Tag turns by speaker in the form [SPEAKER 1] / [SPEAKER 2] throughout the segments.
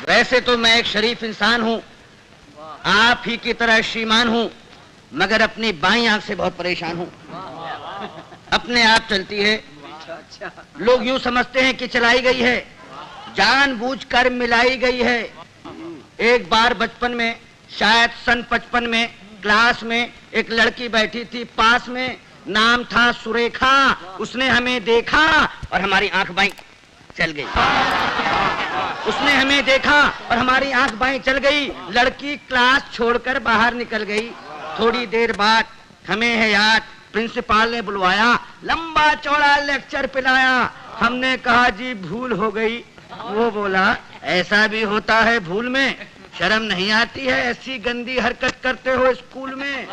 [SPEAKER 1] वैसे तो मैं एक शरीफ इंसान हूँ, आप ही की तरह श्रीमान हूँ, मगर अपनी बाईं आंख से बहुत परेशान हूँ। अपने आप चलती है, लोग यूं समझते हैं कि चलाई गई है, जानबूझकर मिलाई गई है। एक बार बचपन में, शायद सन 55 में, क्लास में एक लड़की बैठी थी पास में, नाम था सुरेखा। उसने हमें देखा और हमारी आंख बाईं चल गई। उसने हमें देखा और हमारी आंख बाईं चल गई। लड़की क्लास छोड़कर बाहर निकल गई। थोड़ी देर बाद हमें है याद, प्रिंसिपल ने बुलवाया, लंबा चौड़ा लेक्चर पिलाया। हमने कहा जी भूल हो गई। वो बोला ऐसा भी होता है भूल में, शर्म नहीं आती है ऐसी गंदी हरकत करते हो स्कूल में।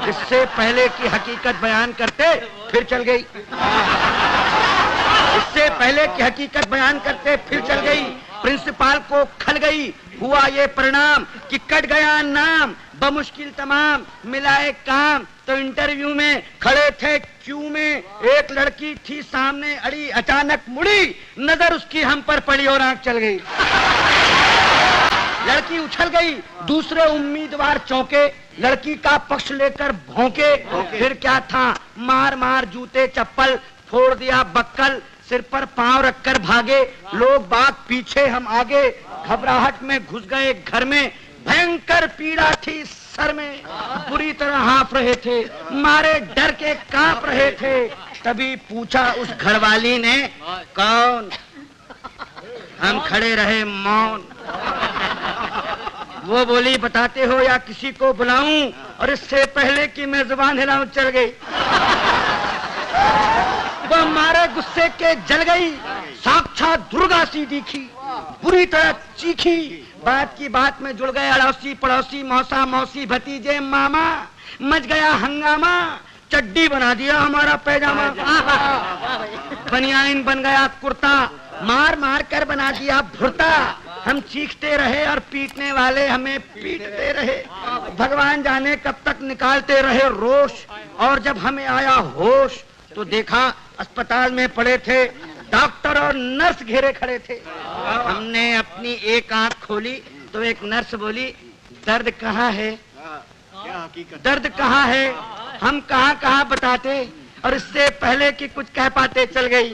[SPEAKER 1] इससे पहले की हकीकत बयान करते फिर चल गई। इससे पहले की हकीकत बयान करते फिर चल गई। प्रिंसिपल को खल गई। हुआ ये परिणाम कि कट गया नाम, बमुश्किल तमाम मिला एक काम। तो इंटरव्यू में खड़े थे क्यू में, एक लड़की थी सामने अड़ी, अचानक मुड़ी, नजर उसकी हम पर पड़ी और आंख चल गई। लड़की उछल गई, दूसरे उम्मीदवार चौंके, लड़की का पक्ष लेकर भौंके। फिर क्या था, मार मार जूते चप्पल, फोड़ दिया बक्कल, सिर पर पांव रखकर भागे। लोग बाग पीछे हम आगे, घबराहट में घुस गए घर में। भयंकर पीड़ा थी सर में, बुरी तरह हाँफ रहे थे, मारे डर के कांप रहे थे। तभी पूछा उस घरवाली ने, कौन? हम खड़े रहे मौन। वो बोली बताते हो या किसी को बुलाऊं? और इससे पहले कि मैं जुबान हिलाऊं चल गई। वो हमारे गुस्से के जल गई, साक्षात दुर्गा सी दिखी, बुरी तरह चीखी। बात की बात में जुड़ गए अड़ोसी पड़ोसी, मौसा मौसी भतीजे मामा। मच गया हंगामा, चड्डी बना दिया हमारा पैजामा, बनियान बन गया कुर्ता, मार मार कर बना दिया भुर्ता। हम चीखते रहे और पीटने वाले हमें पीटते रहे। भगवान जाने कब तक निकालते रहे रोष। और जब हमें आया होश तो देखा अस्पताल में पड़े थे डॉक्टर और नर्स घेरे खड़े थे। हमने अपनी एक आंख खोली तो एक नर्स बोली, दर्द कहाँ है? दर्द कहाँ है? हम कहाँ कहाँ बताते, और इससे पहले कि कुछ कह पाते चल गई।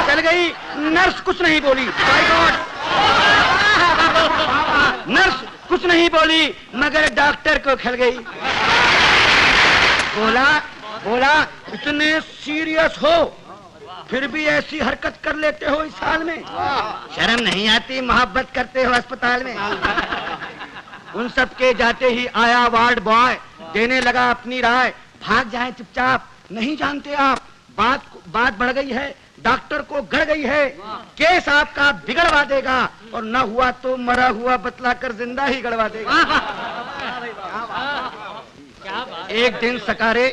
[SPEAKER 1] चल गई। नर्स कुछ नहीं बोली, माय गॉड। नर्स कुछ नहीं बोली, मगर डॉक्टर को खल गई। बोला इतने सीरियस हो फिर भी ऐसी हरकत कर लेते हो इस हाल में, शर्म नहीं आती? मोहब्बत करते हो अस्पताल में। उन सब के जाते ही आया वार्ड बॉय, देने लगा अपनी राय, भाग जाएं चुपचाप, नहीं जानते आप बात बढ़ गई है, डॉक्टर को गड़ गई है, केस आपका बिगड़वा देगा, और न हुआ तो मरा हुआ बतलाकर जिंदा ही गड़वा देगा। एक दिन सकारे,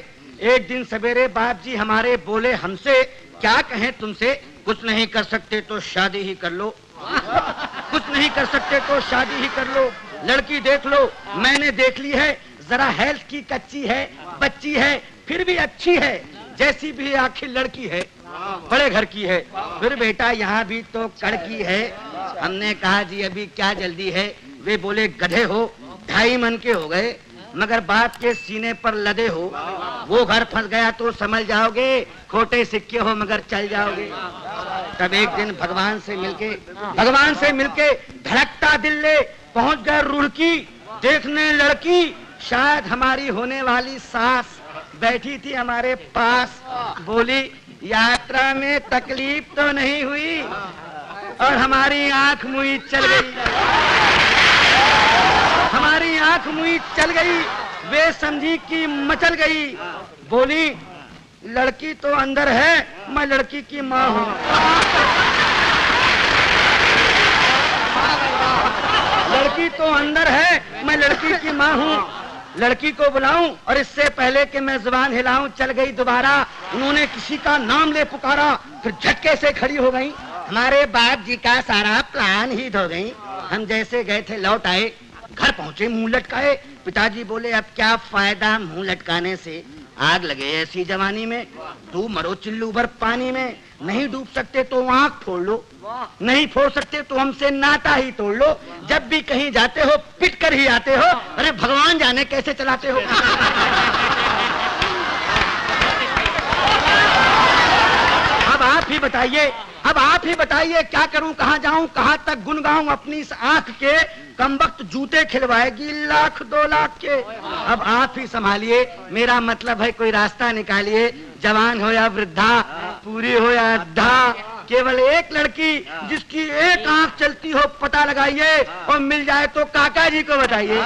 [SPEAKER 1] एक दिन सवेरे बाप जी हमारे बोले हमसे, क्या कहें तुमसे, कुछ नहीं कर सकते तो शादी ही कर लो, कुछ नहीं कर सकते तो शादी ही कर लो। लड़की देख लो, मैंने देख ली है, जरा हेल्थ की कच्ची है, बच्ची है, फिर भी अच्छी है, जैसी भी आखिर लड़की है, बड़े घर की है, फिर बेटा यहाँ भी तो कड़की है। हमने कहा जी अभी क्या जल्दी है? वे बोले गधे हो, 2.5 मन के हो गए, मगर बात के सीने पर लदे हो। वो घर फंस गया तो समझ जाओगे, खोटे सिक्के हो मगर चल जाओगे। तब एक दिन भगवान से मिलके धड़कता दिल ले पहुंच गए रुड़की, देखने लड़की, शायद हमारी होने वाली सास बैठी थी हमारे पास। बोली यात्रा में तकलीफ तो नहीं हुई? और हमारी आंख मुई चल गई, हमारी आंख मुई चल गई, वे समझी कि मचल गई। बोली लड़की तो अंदर है, मैं लड़की की माँ हूँ। लड़की तो अंदर है, मैं लड़की की माँ हूँ। लड़की को बुलाऊं और इससे पहले कि मैं जुबान हिलाऊं चल गई दोबारा। उन्होंने किसी का नाम ले पुकारा, फिर झटके से खड़ी हो गई। हमारे बाप जी का सारा प्लान ही धो गई। हम जैसे गए थे लौट आए, घर पहुंचे मुंह लटकाए। पिताजी बोले अब क्या फायदा मुंह लटकाने से, आग लगे ऐसी जवानी में, तू मरो चिल्लू भर पानी में, नहीं डूब सकते तो आंख फोड़ लो। नहीं फोड़ सकते तो हमसे नाता ही तोड़ लो। जब भी कहीं जाते हो पिट कर ही आते हो। अरे भगवान जाने कैसे चलाते हो। अब आप ही बताइए क्या करूं, कहां जाऊं, कहां तक गुन गाऊं। अपनी इस आंख के कमबख्त जूते खिलवाएगी 1,00,000 2 लाख के। अब आप ही संभालिए, मेरा मतलब है कोई रास्ता निकालिए। जवान हो या वृद्धा, पूरी हो या अद्धा, केवल एक लड़की जिसकी एक आंख चलती हो पता लगाइए, और मिल जाए तो काका जी को बताइए।